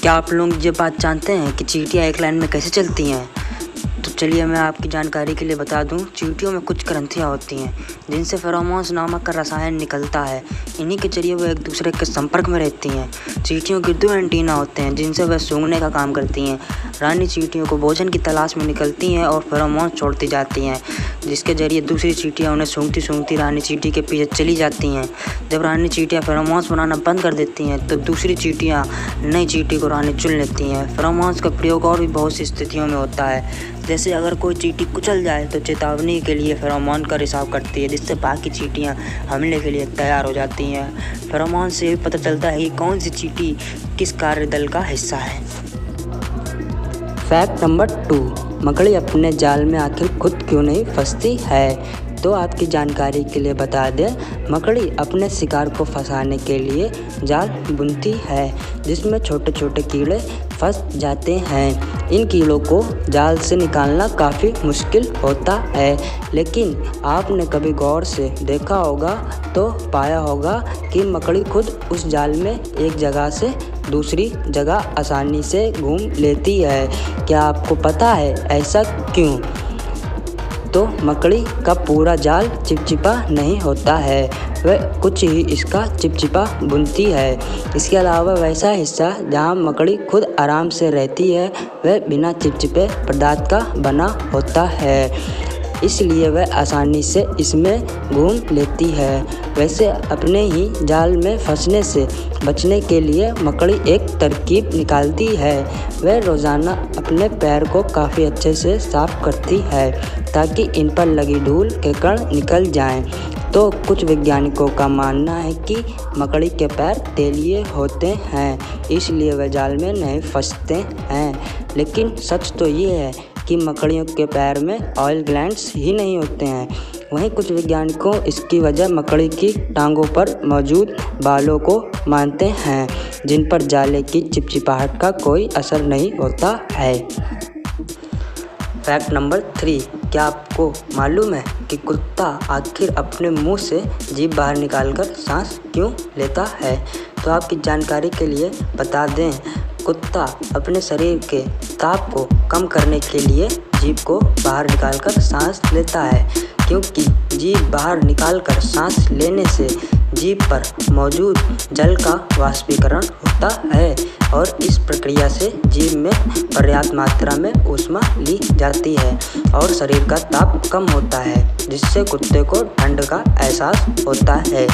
क्या आप लोग ये बात जानते हैं कि चींटियाँ एक लाइन में कैसे चलती हैं? तो चलिए मैं आपकी जानकारी के लिए बता दूं, चींटियों में कुछ ग्रंथियाँ होती हैं जिनसे फेरोमोन्स नामक का रसायन निकलता है। इन्हीं के जरिए वह एक दूसरे के संपर्क में रहती हैं। चींटियों के 2 एंटीना होते हैं जिनसे वह सूंघने का काम करती हैं। रानी चींटियों को भोजन की तलाश में निकलती हैं और फेरोमोन्स छोड़ती जाती हैं, जिसके जरिए दूसरी चींटियाँ उन्हें सूंघती सूंघती रानी चींटी के पीछे चली जाती हैं। जब रानी चींटियाँ फेरोमोन्स बनाना बंद कर देती हैं तो दूसरी चींटियाँ नई चींटी को रानी चुन लेती हैं। फेरोमोन्स का प्रयोग और भी बहुत सी स्थितियों में होता है, जैसे अगर कोई चींटी कुचल जाए तो चेतावनी के लिए फेरोमोन का रिसाव करती है, जिससे बाकी चींटियां हमले के लिए तैयार हो जाती हैं। फेरोमोन से भी पता चलता है कि कौन सी चींटी किस कार्यदल का हिस्सा है। फैक्ट नंबर 2, मकड़ी अपने जाल में आखिर खुद क्यों नहीं फंसती है? तो आपकी जानकारी के लिए बता दें, मकड़ी अपने शिकार को फंसाने के लिए जाल बुनती है जिसमें छोटे छोटे कीड़े फंस जाते हैं। इन कीड़ों को जाल से निकालना काफ़ी मुश्किल होता है, लेकिन आपने कभी गौर से देखा होगा तो पाया होगा कि मकड़ी खुद उस जाल में एक जगह से दूसरी जगह आसानी से घूम लेती है। क्या आपको पता है ऐसा क्यों? तो मकड़ी का पूरा जाल चिपचिपा नहीं होता है, वह कुछ ही इसका चिपचिपा बुनती है। इसके अलावा वैसा हिस्सा जहां मकड़ी खुद आराम से रहती है वह बिना चिपचिपे पदार्थ का बना होता है, इसलिए वह आसानी से इसमें घूम लेती है। वैसे अपने ही जाल में फंसने से बचने के लिए मकड़ी एक तरकीब निकालती है। वह रोज़ाना अपने पैर को काफ़ी अच्छे से साफ करती है ताकि इन पर लगी धूल के कण निकल जाएं। तो कुछ वैज्ञानिकों का मानना है कि मकड़ी के पैर तैलीय होते हैं, इसलिए वह जाल में नहीं फंसते हैं। लेकिन सच तो ये है कि मकड़ियों के पैर में ऑयल ग्लैंड्स ही नहीं होते हैं। वहीं कुछ वैज्ञानिकों इसकी वजह मकड़ी की टांगों पर मौजूद बालों को मानते हैं, जिन पर जाले की चिपचिपाहट का कोई असर नहीं होता है। फैक्ट नंबर 3, क्या आपको मालूम है कि कुत्ता आखिर अपने मुंह से जीभ बाहर निकालकर सांस क्यों लेता है? तो आपकी जानकारी के लिए बता दें, कुत्ता अपने शरीर के ताप को कम करने के लिए जीभ को बाहर निकालकर सांस लेता है, क्योंकि जीभ बाहर निकालकर सांस लेने से जीभ पर मौजूद जल का वाष्पीकरण होता है और इस प्रक्रिया से जीभ में पर्याप्त मात्रा में ऊष्मा ली जाती है और शरीर का ताप कम होता है, जिससे कुत्ते को ठंड का एहसास होता है।